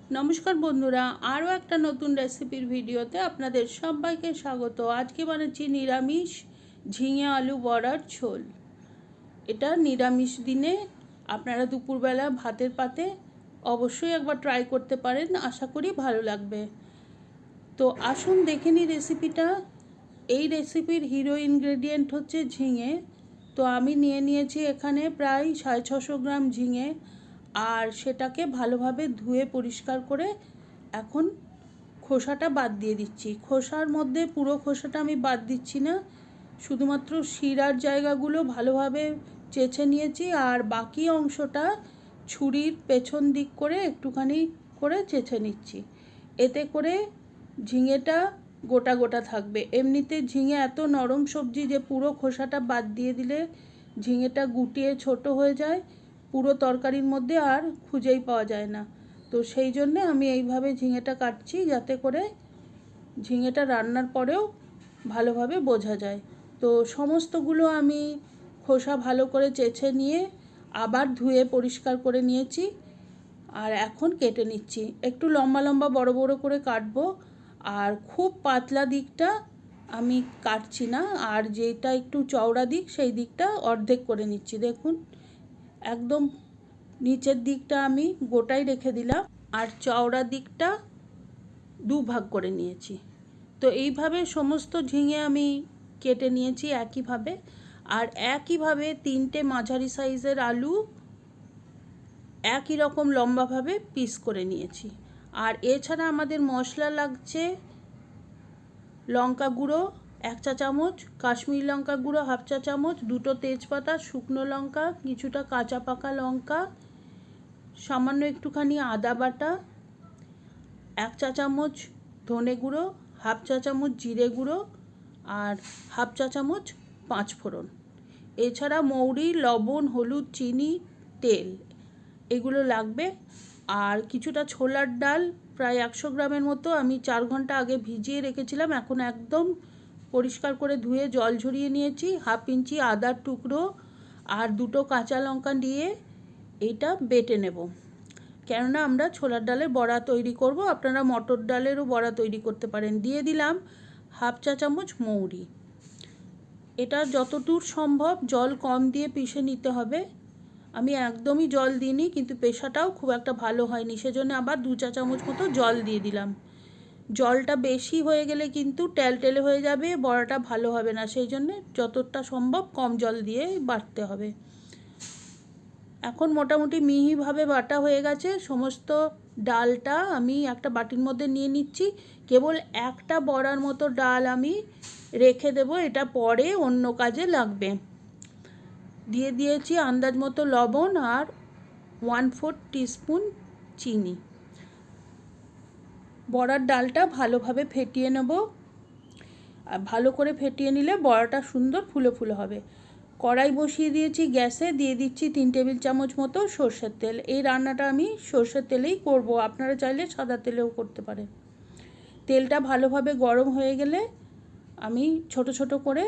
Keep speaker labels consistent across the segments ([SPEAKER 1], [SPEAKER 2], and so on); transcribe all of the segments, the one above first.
[SPEAKER 1] নমস্কার বন্ধুরা, আরও একটা নতুন রেসিপির ভিডিওতে আপনাদের সবাইকে স্বাগত। আজকে বানাচ্ছি নিরামিষ ঝিঙে আলু বড়ার ঝোল। এটা নিরামিষ দিনে আপনারা দুপুরবেলা ভাতের পাতে অবশ্যই একবার ট্রাই করতে পারেন, আশা করি ভালো লাগবে। তো আসুন দেখে নিই রেসিপিটা। এই রেসিপির হিরো ইনগ্রেডিয়েন্ট হচ্ছে ঝিঙে। তো আমি নিয়েছি এখানে প্রায় 650 গ্রাম ঝিঙে, আর সেটাকে ভালোভাবে ধুয়ে পরিষ্কার করে এখন খোসাটা বাদ দিয়ে দিচ্ছি। খোসার মধ্যে পুরো খোসাটা আমি বাদ দিচ্ছি না, শুধুমাত্র শিরার জায়গাগুলো ভালোভাবে চেঁচে নিয়েছি, আর বাকি অংশটা ছুরির পেছন দিক করে একটুখানি করে চেঁচে নিচ্ছি। এতে করে ঝিঙেটা গোটা গোটা থাকবে। এমনিতে ঝিঙে এত নরম সবজি যে পুরো খোসাটা বাদ দিয়ে দিলে ঝিঙেটা গুটিয়ে ছোট হয়ে যায়, পুরো তরকারির মধ্যে আর খুঁজেই পাওয়া যায় না। তো সেই জন্যে আমি এইভাবে ঝিঙেটা কাটছি, যাতে করে ঝিঙেটা রান্নার পরেও ভালোভাবে বোঝা যায়। তো সমস্তগুলো আমি খোসা ভালো করে চেঁচে নিয়ে আবার ধুয়ে পরিষ্কার করে নিয়েছি, আর এখন কেটে নিচ্ছি। একটু লম্বা লম্বা বড় বড় করে কাটবো, আর খুব পাতলা দিকটা আমি কাটছি না, আর যেটা একটু চওড়া দিক সেই দিকটা অর্ধেক করে নিচ্ছি। দেখুন, একদম নিচের দিকটা আমি গোটাই রেখে দিলাম, আর চওড়া দিকটা দুভাগ করে নিয়েছি। তো এইভাবে সমস্ত ঝিঙে আমি কেটে নিয়েছি একইভাবে। আর একইভাবে 3টে মাঝারি সাইজের আলু একই রকম লম্বাভাবে পিস করে নিয়েছি। আর এছাড়া আমাদের মশলা লাগছে লঙ্কা গুঁড়ো 1 চা চামচ, কাশ্মীরি লঙ্কা গুঁড়ো 1/2 চা চামচ, 2টো তেজপাতা, শুকনো লঙ্কা, কিছুটা কাঁচা পাকা লঙ্কা, সামান্য একটুখানি আদা বাটা, 1 চা চামচ ধনে গুঁড়ো, 1/2 চা চামচ জিরে গুঁড়ো, আর 1/2 চা চামচ 5 ফোড়ন। এছাড়া মৌরি, লবণ, হলুদ, চিনি, তেল এগুলো লাগবে। আর কিছুটা ছোলার ডাল প্রায় 100 গ্রামের মতো আমি 4 ঘন্টা আগে ভিজিয়ে রেখেছিলাম, এখন একদম পরিষ্কার করে ধুয়ে জল ঝরিয়ে নিয়েছি। 1/2 ইঞ্চি আদার টুকরো আর 2টো কাঁচা লঙ্কা দিয়ে এইটা বেটে নেব, কেননা আমরা ছোলার ডালের বড়া তৈরি করব। আপনারা মটর ডালেরও বড়া তৈরি করতে পারেন। দিয়ে দিলাম 1/2 চা চামচ মৌরি। এটা যতদূর সম্ভব জল কম দিয়ে পিষে নিতে হবে। আমি একদমই জল দিইনি, কিন্তু পেশাটাও খুব একটা ভালো হয়নি, সেজন্য আবার 2 চা চামচ মতো জল দিয়ে দিলাম। জলটা বেশি হয়ে গেলে কিন্তু টেলটেলে হয়ে যাবে, বড়াটা ভালো হবে না, সেই জন্য যতটা সম্ভব কম জল দিয়ে বাটতে হবে। এখন মোটামুটি মিহিভাবে বাটা হয়ে গেছে। সমস্ত ডালটা আমি একটা বাটির মধ্যে নিয়ে নিচ্ছি। কেবল একটা বড়ার মতো ডাল আমি রেখে দেব, এটা পরে অন্য কাজে লাগবে। দিয়ে দিয়েছি আন্দাজ মতো লবণ আর 1/4 টিস্পুন চিনি। বড়ার ডালটা ভালোভাবে ফেটিয়ে নেব, আর ভালো করে ফেটিয়ে নিলে বড়াটা সুন্দর ফুলে ফুলে হবে। কড়াই বসিয়ে দিয়েছি গ্যাসে, দিয়ে দিচ্ছি 3 টেবিল চামচ মতো সর্ষের তেল। এই রান্নাটা আমি সর্ষের তেলেই করব, আপনারা চাইলে সাদা তেলেও করতে পারেন। তেলটা ভালোভাবে গরম হয়ে গেলে আমি ছোট ছোট করে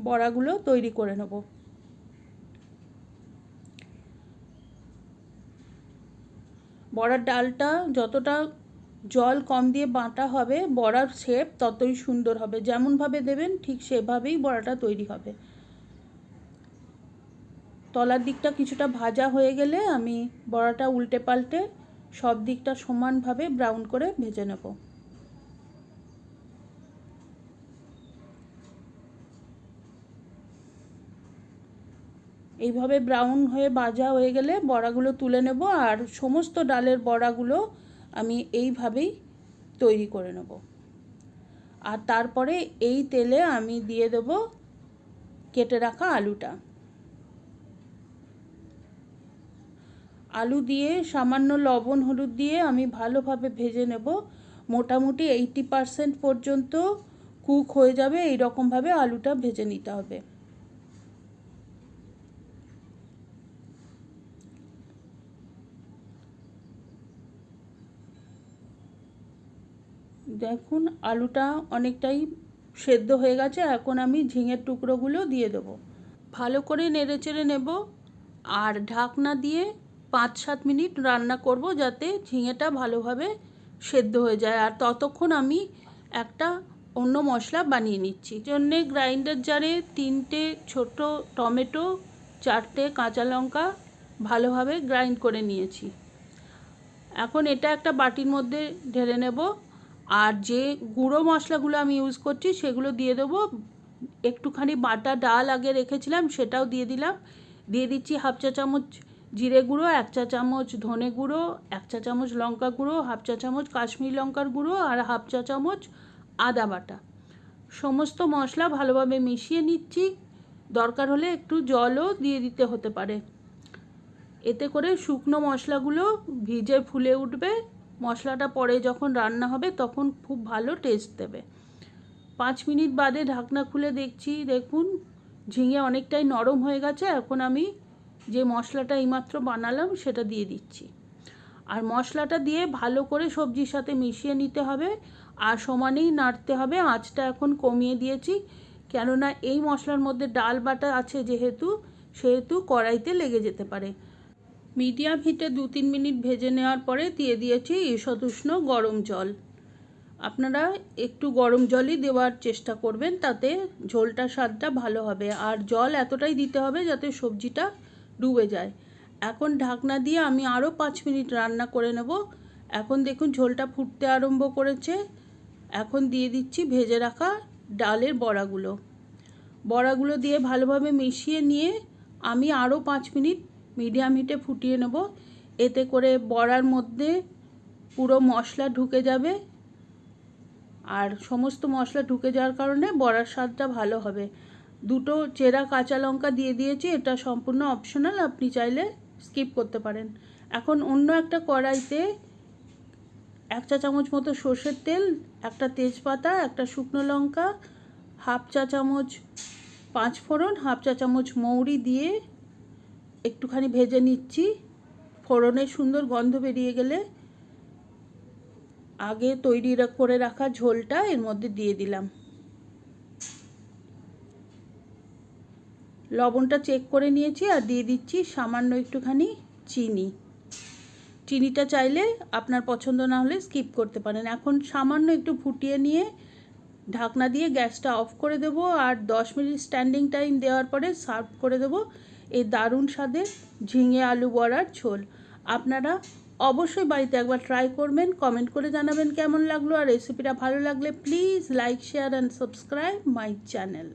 [SPEAKER 1] বড়াগুলো তৈরি করে নেব। বড়ার ডালটা যতটা জল কম দিয়ে বাটা হবে, বড়ার শেপ ততই সুন্দর হবে। যেমনভাবে দেবেন ঠিক সেভাবেই বড়াটা তৈরি হবে। তলার দিকটা কিছুটা ভাজা হয়ে গেলে আমি বড়াটা উল্টে পাল্টে সব দিকটা সমানভাবে ব্রাউন করে ভেজে নেব। এইভাবে ব্রাউন হয়ে ভাজা হয়ে গেলে বড়াগুলো তুলে নেব, আর সমস্ত ডালের বড়াগুলো আমি এইভাবেই তৈরি করে নেব। আর তারপরে এই তেলে আমি দিয়ে দেব কেটে রাখা আলুটা। আলু দিয়ে সামান্য লবণ হলুদ দিয়ে আমি ভালোভাবে ভেজে নেব। মোটামুটি 80% পর্যন্ত কুক হয়ে যাবে, এই রকমভাবে আলুটা ভেজে নিতে হবে। দেখুন আলুটা অনেকটাই সেদ্ধ হয়ে গেছে। এখন আমি ঝিঙের টুকরোগুলো দিয়ে দেব, ভালো করে নেড়েচেড়ে নেব, আর ঢাকনা দিয়ে 5-7 মিনিট রান্না করব, যাতে ঝিঙেটা ভালোভাবে সেদ্ধ হয়ে যায়। আর ততক্ষণ আমি একটা অন্য মশলা বানিয়ে নিচ্ছি। জন্যে গ্রাইন্ডার জারে 3টে ছোট টমেটো, 4টে কাঁচা লঙ্কা ভালোভাবে গ্রাইন্ড করে নিয়েছি। এখন এটা একটা বাটির মধ্যে ঢেলে নেব। আর যে গুঁড়ো মশলাগুলো আমি ইউজ করছি সেগুলো দিয়ে দেবো। একটুখানি বাটা ডাল আগে রেখেছিলাম, সেটাও দিয়ে দিলাম। দিয়ে দিচ্ছি 1/2 চা চামচ জিরে গুঁড়ো, 1 চা চামচ ধনে গুঁড়ো, 1 চা চামচ লঙ্কা গুঁড়ো, 1/2 চা চামচ কাশ্মীরি লঙ্কার গুঁড়ো আর 1/2 চা চামচ আদা বাটা। সমস্ত মশলা ভালোভাবে মিশিয়ে নিচ্ছি। দরকার হলে একটু জলও দিয়ে দিতে হতে পারে। এতে করে শুকনো মশলাগুলো ভিজে ফুলে উঠবে। মশলাটা পরে যখন রান্না হবে তখন খুব ভালো টেস্ট দেবে। 5 মিনিট বাদে ঢাকনা খুলে দেখছি, দেখুন ঝিঙে অনেকটাই নরম হয়ে গেছে। এখন আমি যে মশলাটা এইমাত্র বানালাম সেটা দিয়ে দিচ্ছি। আর মশলাটা দিয়ে ভালো করে সবজির সাথে মিশিয়ে নিতে হবে আর সমানেই নাড়তে হবে। আঁচটা এখন কমিয়ে দিয়েছি, কেননা এই মশলার মধ্যে ডাল বাটা আছে সেহেতু কড়াইতে লেগে যেতে পারে। মিডিয়াম হিটে 2-3 মিনিট ভেজে নেওয়ার পরে দিয়ে দিয়েছি ঈষৎ উষ্ণ গরম জল। আপনারা একটু গরম জলই দেওয়ার চেষ্টা করবেন, তাতে ঝোলটা স্বাদটা ভালো হবে। আর জল এতটাই দিতে হবে যাতে সবজিটা ডুবে যায়। এখন ঢাকনা দিয়ে আমি আরও 5 মিনিট রান্না করে নেব। এখন দেখুন ঝোলটা ফুটতে আরম্ভ করেছে। এখন দিয়ে দিচ্ছি ভেজে রাখা ডালের বড়াগুলো দিয়ে ভালোভাবে মিশিয়ে নিয়ে আমি আরও 5 মিনিট মিডিয়াম হিটে ফুটিয়ে নেব। এতে করে বড়ার মধ্যে পুরো মশলা ঢুকে যাবে, আর সমস্ত মশলা ঢুকে যাওয়ার কারণে বড়ার স্বাদটা ভালো হবে। 2টো চেরা কাঁচা লঙ্কা দিয়ে দিয়েছি, এটা সম্পূর্ণ অপশনাল, আপনি চাইলে স্কিপ করতে পারেন। এখন অন্য একটা কড়াইতে 1 চা চামচ মতো সর্ষের তেল, একটা তেজপাতা, একটা শুকনো লঙ্কা, 1/2 চা চামচ 5 ফোড়ন, 1/2 চা চামচ মৌরি দিয়ে একটুখানি ভেজে নিচ্ছি। ফোড়নের সুন্দর গন্ধ বেরিয়ে গেলে আগে তৈরি করে রাখা ঝোলটা এর মধ্যে দিয়ে দিলাম। লবণটা চেক করে নিয়েছি আর দিয়ে দিচ্ছি সামান্য একটুখানি চিনিটা চাইলে আপনার পছন্দ না হলে স্কিপ করতে পারেন। এখন সামান্য একটু ফুটিয়ে নিয়ে ঢাকনা দিয়ে গ্যাসটা অফ করে দেব। আর 10 মিনিট স্ট্যান্ডিং টাইম দেওয়ার পরে সার্ভ করে দেব এই দারুণ স্বাদের ঝিঙে আলু বড়ার ঝোল। আপনারা অবশ্যই বাড়িতে একবার ট্রাই করবেন, কমেন্ট করে জানাবেন কেমন লাগলো। আর রেসিপিটা ভালো লাগলে please like, share and subscribe my channel.